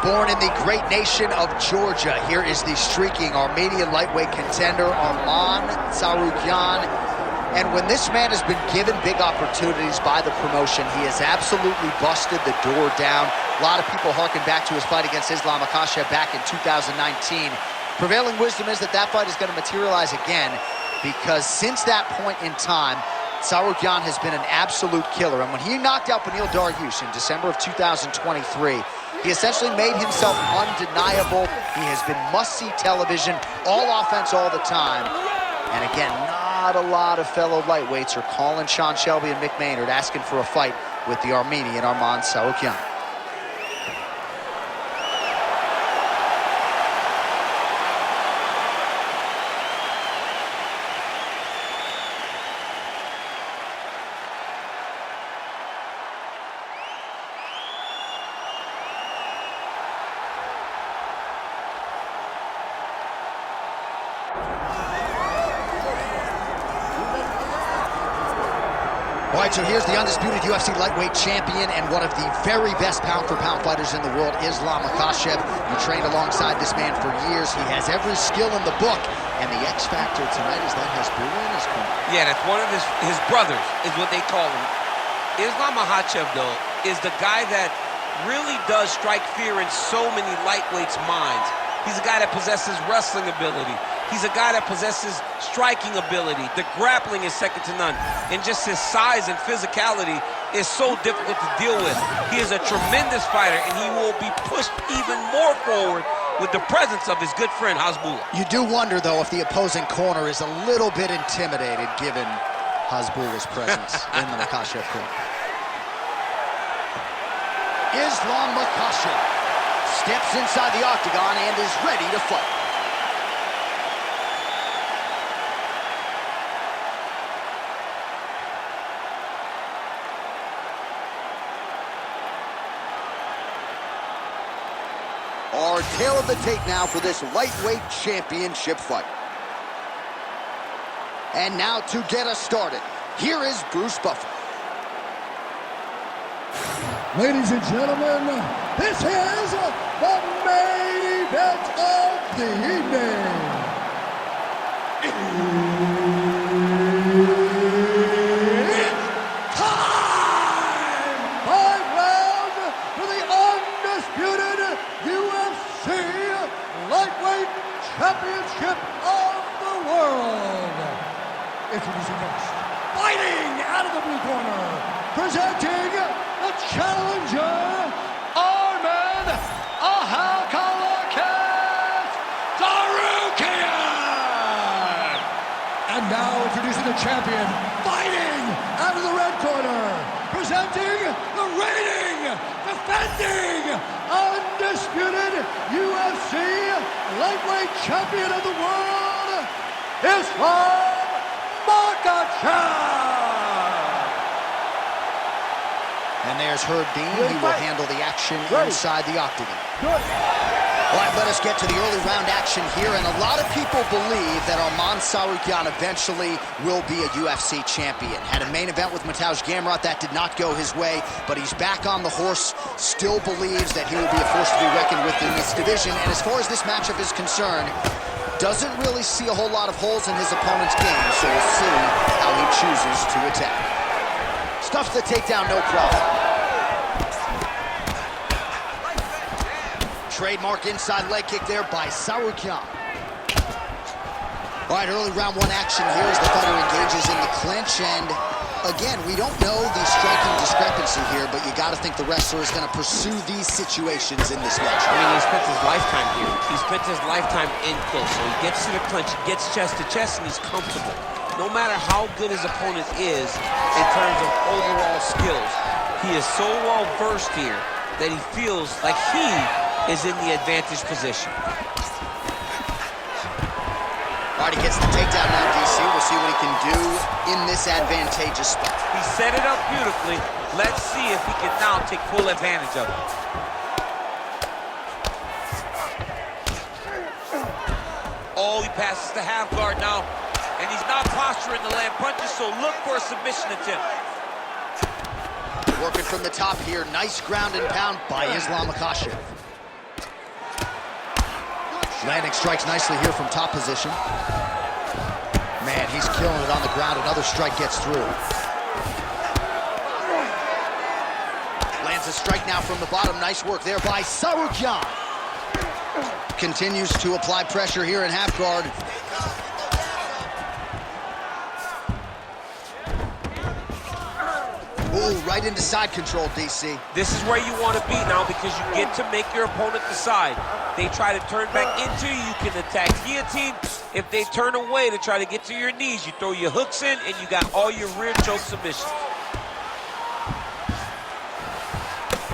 Born in the great nation of Georgia, here is the streaking Armenian lightweight contender, Arman Tsarukyan. And when this man has been given big opportunities by the promotion, he has absolutely busted the door down. A lot of people harken back to his fight against Makhachev back in 2019. Prevailing wisdom is that that fight is going to materialize again, because since that point in time, Tsarukyan has been an absolute killer. And when he knocked out Beneil Dariush in December of 2023, he essentially made himself undeniable. He has been must-see television, all offense all the time. And again, not a lot of fellow lightweights are calling Sean Shelby and Mick Maynard asking for a fight with the Armenian Arman Tsarukyan. All right, so here's the undisputed UFC lightweight champion and one of the very best pound-for-pound fighters in the world, Makhachev. You trained alongside this man for years. He has every skill in the book, and the X factor tonight is that Hasbulla in his corner. Yeah, that's one of his brothers, is what they call him. Makhachev, though, is the guy that really does strike fear in so many lightweights' minds. He's a guy that possesses wrestling ability. He's a guy that possesses striking ability. The grappling is second to none. And just his size and physicality is so difficult to deal with. He is a tremendous fighter, and he will be pushed even more forward with the presence of his good friend, Hasbulla. You do wonder, though, if the opposing corner is a little bit intimidated given Hasbulla's presence in the Makhachev corner. Makhachev steps inside the octagon and is ready to fight. Our tail of the tape now for this lightweight championship fight. And now to get us started, here is Bruce Buffer. Ladies and gentlemen, this is the main event of the evening. It's time! 5 rounds for the undisputed UFC Lightweight Championship of the world. Introducing first, fighting out of the blue corner, presenting the challenger, Arman Tsarukyan. And now introducing the champion, fighting out of the red corner, presenting the reigning, defending, undisputed UFC lightweight champion of the world, Islam Makhachev. And there's Herb Dean. He will handle the action inside the octagon. All right, let us get to the early round action here. And a lot of people believe that Arman Tsarukyan eventually will be a UFC champion. Had a main event with Mateusz Gamrot. That did not go his way, but he's back on the horse. Still believes that he will be a force to be reckoned with in this division. And as far as this matchup is concerned, doesn't really see a whole lot of holes in his opponent's game, so we'll see how he chooses to attack. Stuffs the takedown, no problem. Trademark inside leg kick there by Tsarukyan. All right, early round one action here as the fighter engages in the clinch. And again, we don't know the striking discrepancy here, but you got to think the wrestler is going to pursue these situations in this match. I mean, he spent his lifetime here. He spent his lifetime in close. So he gets to the clinch, he gets chest to chest, and he's comfortable. No matter how good his opponent is in terms of overall skills, he is so well versed here that he feels like he is in the advantage position. All right, he gets the takedown now, DC. We'll see what he can do in this advantageous spot. He set it up beautifully. Let's see if he can now take full advantage of it. Oh, he passes the half guard now. And he's not posturing to land punches, so look for a submission attempt. Working from the top here. Nice ground and pound by Makhachev. Landing strikes nicely here from top position. Man, he's killing it on the ground. Another strike gets through. Lands a strike now from the bottom. Nice work there by Tsarukyan. Continues to apply pressure here in half guard. Ooh, right into side control, DC. This is where you want to be now because you get to make your opponent decide. They try to turn back into you, you can attack guillotine. If they turn away to try to get to your knees, you throw your hooks in and you got all your rear choke submissions.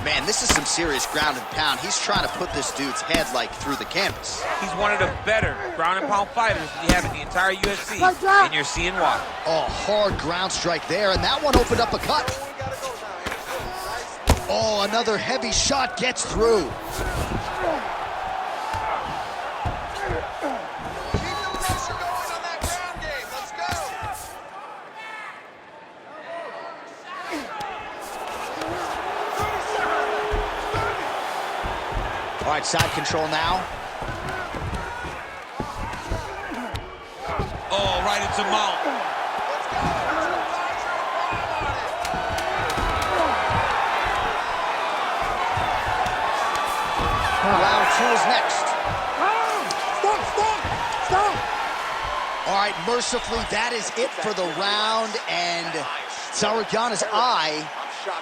Man, this is some serious ground and pound. He's trying to put this dude's head like through the canvas. He's one of the better ground and pound fighters we have in the entire UFC, and you're seeing why. Oh, hard ground strike there, and that one opened up a cut. Oh, another heavy shot gets through. All right, side control now. Oh, right into mount. Round 2 is next. Stop! All right, mercifully, that is it for the round, and Tsarukyan's eye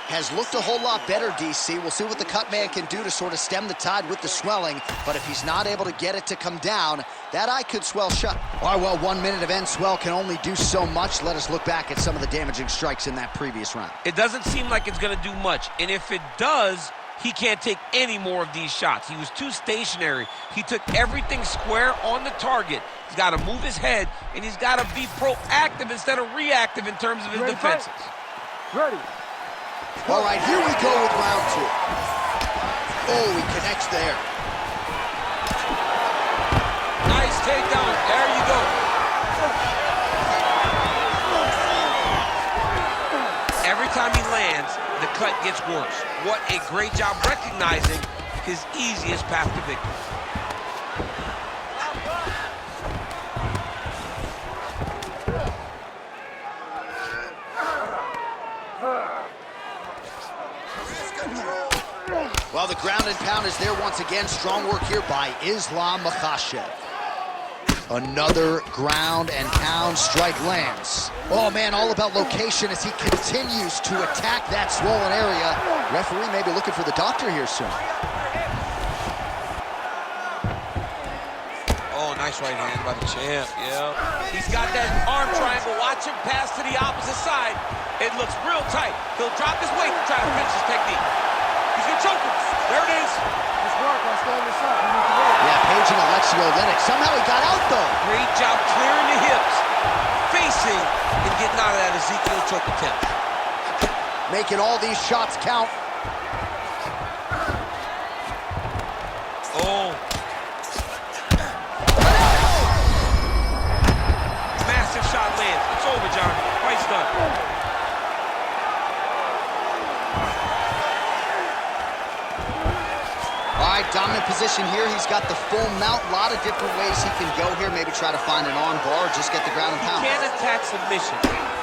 has looked a whole lot better, DC. We'll see what the cut man can do to sort of stem the tide with the swelling, but if he's not able to get it to come down, that eye could swell shut. All right, well, 1 minute of end swell can only do so much. Let us look back at some of the damaging strikes in that previous round. It doesn't seem like it's going to do much, and if it does, he can't take any more of these shots. He was too stationary. He took everything square on the target. He's got to move his head, and he's got to be proactive instead of reactive in terms of his defenses. Ready. All right, here we go with round 2. Oh, he connects there. Nice takedown. There you go. Every time he lands, the cut gets worse. What a great job recognizing his easiest path to victory. Well, the ground and pound is there once again. Strong work here by Makhachev. Another ground and pound strike lands. Oh, man, all about location as he continues to attack that swollen area. Referee may be looking for the doctor here soon. Oh, nice right hand by the champ, yeah. He's got that arm triangle. Watch him pass to the opposite side. It looks real tight. He'll drop his weight to try to finish his technique. He's gonna choke him. There it is. Just work on standing this up. Yeah, paging Alexei Olenek. Somehow he got out, though. Great job clearing the hips, facing, and getting out of that Ezekiel choke attempt. Making all these shots count. Oh. Massive shot lands. It's over, John. Fight's done. All right, dominant position here. He's got the full mount. A lot of different ways he can go here. Maybe try to find an arm bar or just get the ground and pound. He can't attack submission,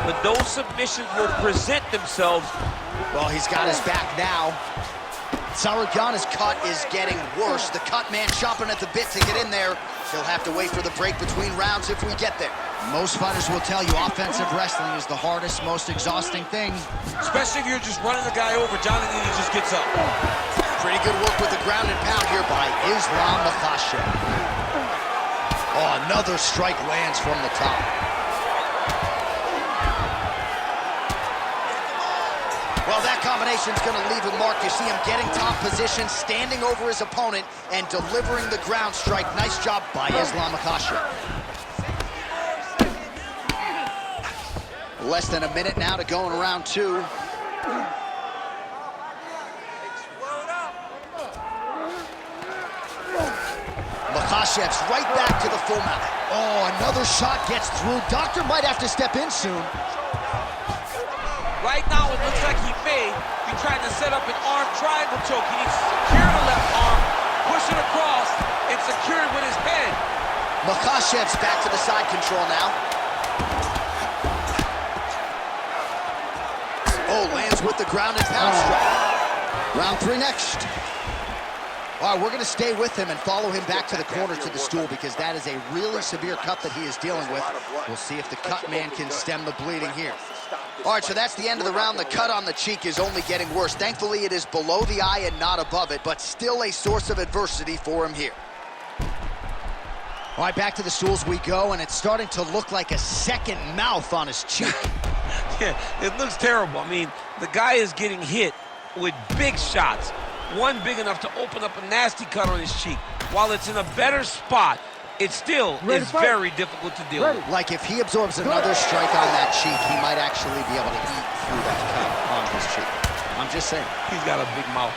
but those submissions will present themselves. Well, he's got his back now. Tsarukyan's cut is getting worse. The cut man chomping at the bit to get in there. He'll have to wait for the break between rounds if we get there. Most fighters will tell you offensive wrestling is the hardest, most exhausting thing. Especially if you're just running the guy over, John, and then he just gets up. Pretty good work with the ground and pound here by Makhachev. Oh, another strike lands from the top. Well, that combination's going to leave a mark. You see him getting top position, standing over his opponent, and delivering the ground strike. Nice job by Makhachev. Less than a minute now to go in round 2. Makhachev's right back to the full mount. Oh, another shot gets through. Doctor might have to step in soon. Right now, it looks like he may be trying to set up an arm triangle choke. He needs to secure the left arm, push it across, and secured with his head. Makhachev's back to the side control now. Oh, lands with the ground and pound strike. Round 3 next. All right, we're going to stay with him and follow him back to the corner to the stool because that is a really severe cut that he is dealing with. We'll see if the cut man can stem the bleeding here. All right, so that's the end of the round. The cut on the cheek is only getting worse. Thankfully, it is below the eye and not above it, but still a source of adversity for him here. All right, back to the stools we go, and it's starting to look like a second mouth on his cheek. Yeah, it looks terrible. I mean, the guy is getting hit with big shots. One big enough to open up a nasty cut on his cheek. While it's in a better spot, it still is very difficult to deal with. Like if he absorbs another strike on that cheek, he might actually be able to eat through that cut on his cheek. I'm just saying. He's got a big mouth.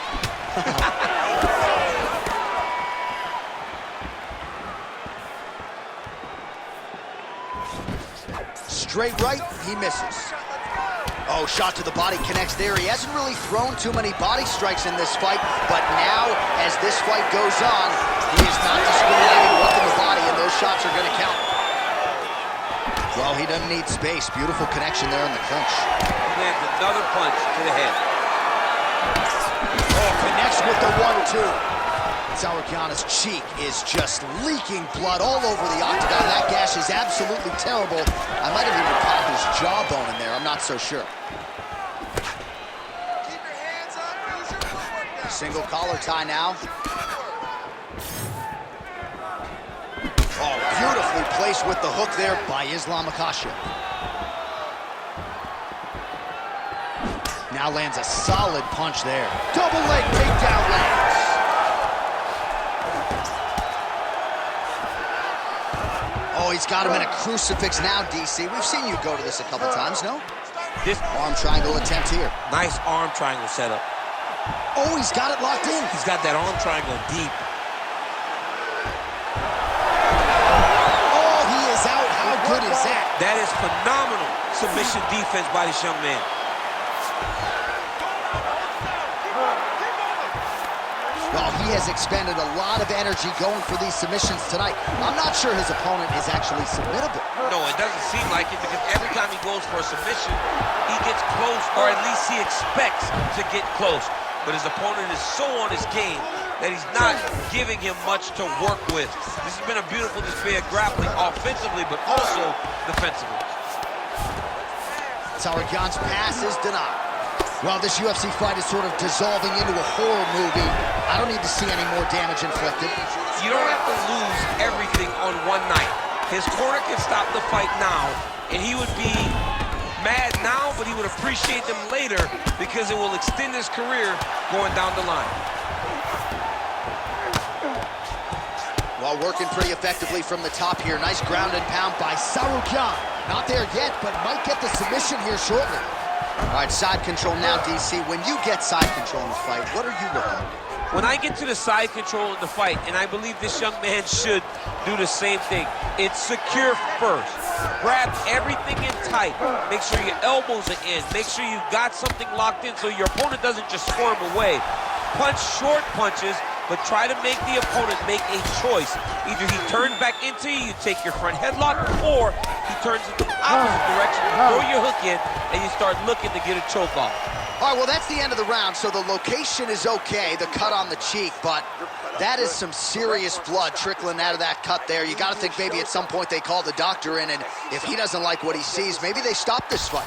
Straight right, he misses. Oh, shot to the body connects there. He hasn't really thrown too many body strikes in this fight, but now, as this fight goes on, he is not discriminating what's in the body, and those shots are going to count. Well, he doesn't need space. Beautiful connection there in the clinch. He lands another punch to the head. Oh, connects with the 1-2. Tsarukyan's cheek is just leaking blood all over the octagon. That gash is absolutely terrible. I might have even caught his jawbone in there. I'm not so sure. Keep your hands up. Use your footwork now. Single collar tie now. Oh, beautifully placed with the hook there by Islam Makhachev. Now lands a solid punch there. Double leg takedown lands. Oh, he's got him in a crucifix now, DC. We've seen you go to this a couple times, no? This Arm triangle attempt here. nice arm triangle setup. Oh, he's got it locked in. He's got that arm triangle deep. Oh, he is out. How good is that? That is phenomenal submission defense by this young man. Well, he has expended a lot of energy going for these submissions tonight. I'm not sure his opponent is actually submittable. No, it doesn't seem like it because every time he goes for a submission, he gets close, or at least he expects to get close. But his opponent is so on his game that he's not giving him much to work with. This has been a beautiful display of grappling offensively, but also defensively. Tsarukyan's pass is denied. Well, this UFC fight is sort of dissolving into a horror movie. I don't need to see any more damage inflicted. You don't have to lose everything on one night. His corner can stop the fight now, and he would be mad now, but he would appreciate them later because it will extend his career going down the line. Well, working pretty effectively from the top here. Nice ground and pound by Tsarukyan. Not there yet, but might get the submission here shortly. All right, side control now, DC. When you get side control in the fight, what are you looking at? When I get to the side control in the fight, and I believe this young man should do the same thing, it's secure first. Grab everything in tight. Make sure your elbows are in. Make sure you've got something locked in so your opponent doesn't just squirm away. Punch short punches, but try to make the opponent make a choice. Either he turns back into you, you take your front headlock, or he turns in the opposite direction, you throw your hook in, and you start looking to get a choke off. All right, well, that's the end of the round, so the location is okay, the cut on the cheek, but that is some serious blood trickling out of that cut there. You got to think maybe at some point they call the doctor in, and if he doesn't like what he sees, maybe they stop this fight.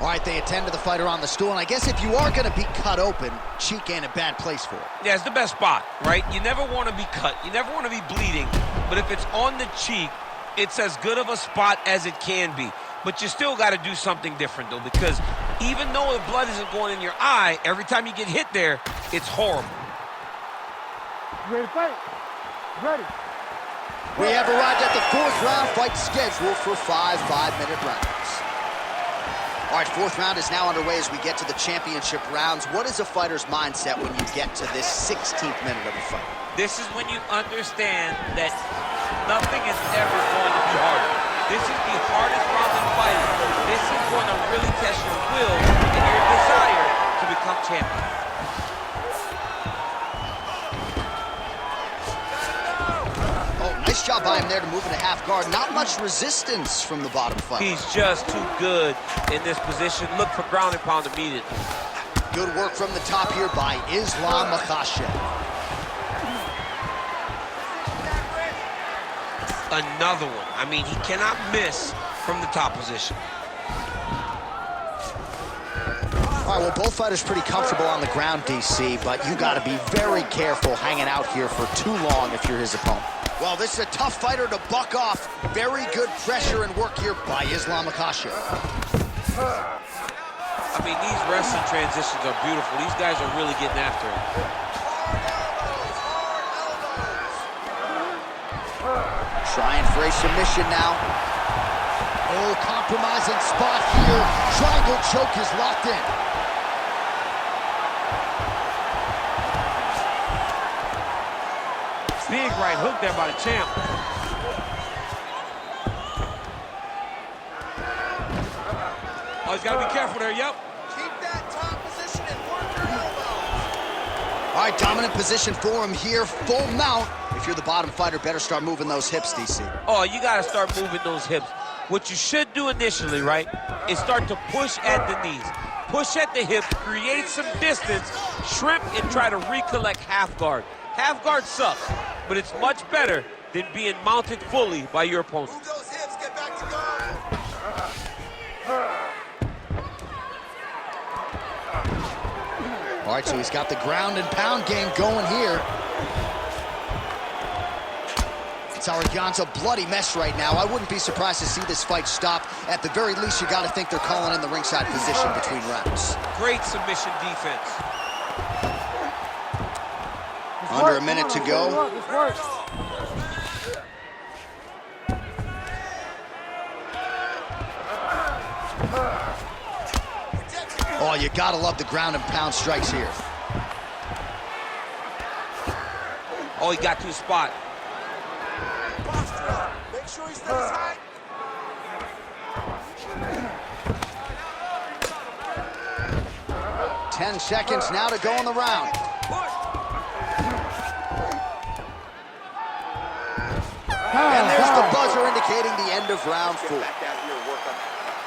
All right, they attend to the fighter on the stool, and I guess if you are going to be cut open, cheek ain't a bad place for it. Yeah, it's the best spot, right? You never want to be cut. You never want to be bleeding, but if it's on the cheek, it's as good of a spot as it can be. But you still got to do something different, though, because even though the blood isn't going in your eye, every time you get hit there, it's horrible. Ready to fight? Ready. We have arrived at the 4th round, fight scheduled for 5 5-minute rounds. All right, 4th round is now underway as we get to the championship rounds. What is a fighter's mindset when you get to this 16th minute of a fight? This is when you understand that nothing is ever going to be harder. This is the hardest round in fighting. This is going to really test your will and your desire to become champion. job by him there to move into half guard. Not much resistance from the bottom fighter. He's just too good in this position. Look for ground and pound immediately. Good work from the top here by Islam Makhachev. Another one. I mean, he cannot miss from the top position. All right, well, both fighters pretty comfortable on the ground, DC, but you got to be very careful hanging out here for too long if you're his opponent. Well, this is a tough fighter to buck off. Very good pressure and work here by Islam Makhachev. I mean, these wrestling transitions are beautiful. These guys are really getting after it. Trying for a submission now. Oh, compromising spot here. Triangle choke is locked in. Big right hook there by the champ. Oh, he's got to be careful there, yep. Keep that top position and work your elbows. All right, dominant position for him here. Full mount. If you're the bottom fighter, better start moving those hips, DC. Oh, you got to start moving those hips. What you should do initially, right, is start to push at the knees. Push at the hips, create some distance, shrimp, and try to recollect half guard. Half guard sucks, but it's much better than being mounted fully by your opponent. Move those hips, get back to guard. All right, so he's got the ground and pound game going here. Tsarukyan's a bloody mess right now. I wouldn't be surprised to see this fight stop. At the very least, you got to think they're calling in the ringside position between rounds. Great submission defense. Under a minute to go. Oh, you gotta love the ground and pound strikes here. Oh, he got to his spot. Make sure he stays high. Ten seconds now to go in the round. And there's the buzzer indicating the end of round 4.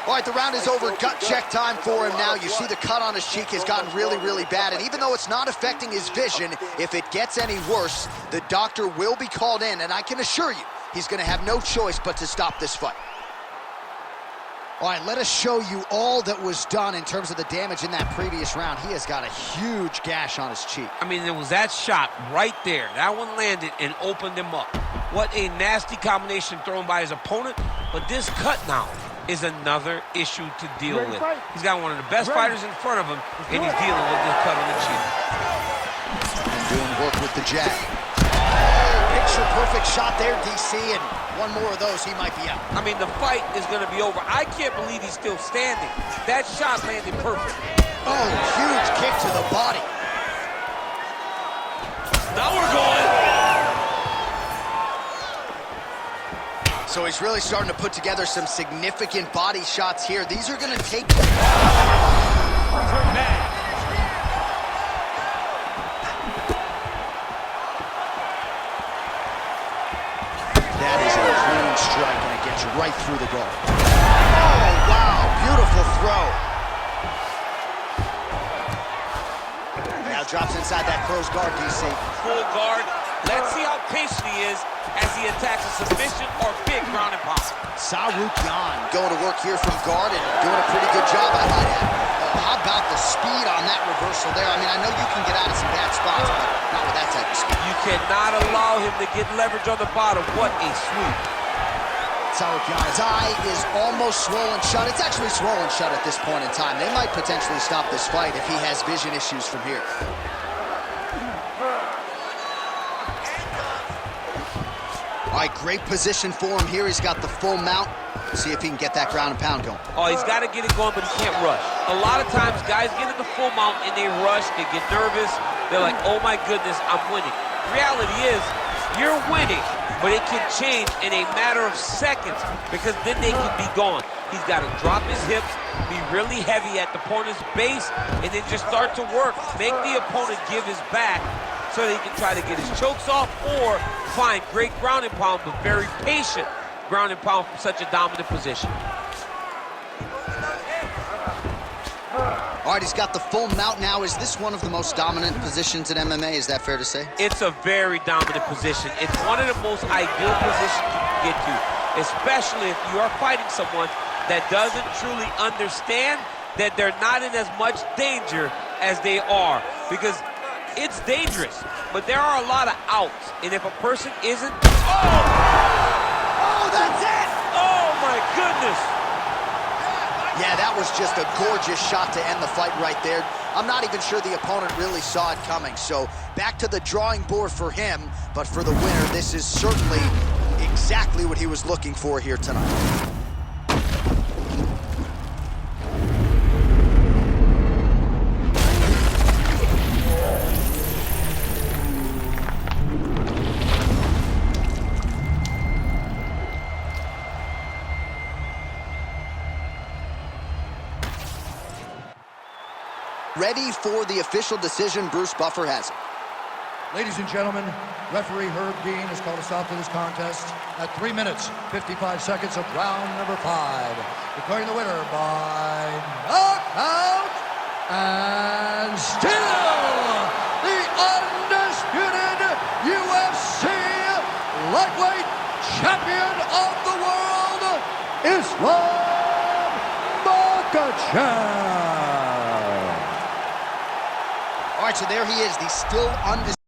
All right, the round is over. Gut check time for him now. You see the cut on his cheek has gotten really, really bad. And even though it's not affecting his vision, if it gets any worse, the doctor will be called in. And I can assure you, he's going to have no choice but to stop this fight. All right, let us show you all that was done in terms of the damage in that previous round. He has got a huge gash on his cheek. I mean, there was that shot right there. That one landed and opened him up. What a nasty combination thrown by his opponent. But this cut now is another issue to deal with. He's got one of the best fighters in front of him, and he's dealing with this cut on the cheek. And doing work with the jab. Picture perfect shot there, DC, and one more of those, he might be out. I mean, the fight is going to be over. I can't believe he's still standing. That shot landed perfect. Oh, huge kick to the body. Now we're going. So he's really starting to put together some significant body shots here. These are going to take... That is a clean strike, and it gets right through the guard. Oh, wow, beautiful throw. Now drops inside that closed guard, DC. Full guard. Let's see how patient he is as he attacks a submission or big ground and pound. Tsarukyan going to work here from guard and doing a pretty good job, I might add. How about the speed on that reversal there? I mean, I know you can get out of some bad spots, but not with that type of speed. You cannot allow him to get leverage on the bottom. What a sweep. Tsarukyan's eye is almost swollen shut. It's actually swollen shut at this point in time. They might potentially stop this fight if he has vision issues from here. All right, great position for him here. He's got the full mount. See if he can get that ground and pound going. Oh, he's got to get it going, but he can't rush. A lot of times, guys get in the full mount and they rush, they get nervous. They're like, oh my goodness, I'm winning. Reality is, you're winning, but it can change in a matter of seconds because then they can be gone. He's got to drop his hips, be really heavy at the opponent's base, and then just start to work. Make the opponent give his back so that he can try to get his chokes off or find great ground and pound, but very patient ground and pound from such a dominant position. All right, he's got the full mount now. Is this one of the most dominant positions in MMA? Is that fair to say? It's a very dominant position. It's one of the most ideal positions you can get to, especially if you are fighting someone that doesn't truly understand that they're not in as much danger as they are. Because it's dangerous, but there are a lot of outs. And if a person isn't... Oh, that's it! Oh, my goodness! Yeah, that was just a gorgeous shot to end the fight right there. I'm not even sure the opponent really saw it coming. So back to the drawing board for him. But for the winner, this is certainly exactly what he was looking for here tonight. Ready for the official decision, Bruce Buffer has it. Ladies and gentlemen, referee Herb Dean has called a stop to this contest at 3 minutes, 55 seconds of round number 5. Declaring the winner by knockout and still the undisputed UFC lightweight champion of the world, Islam Makhachev. All right, so there he is, the still undisputed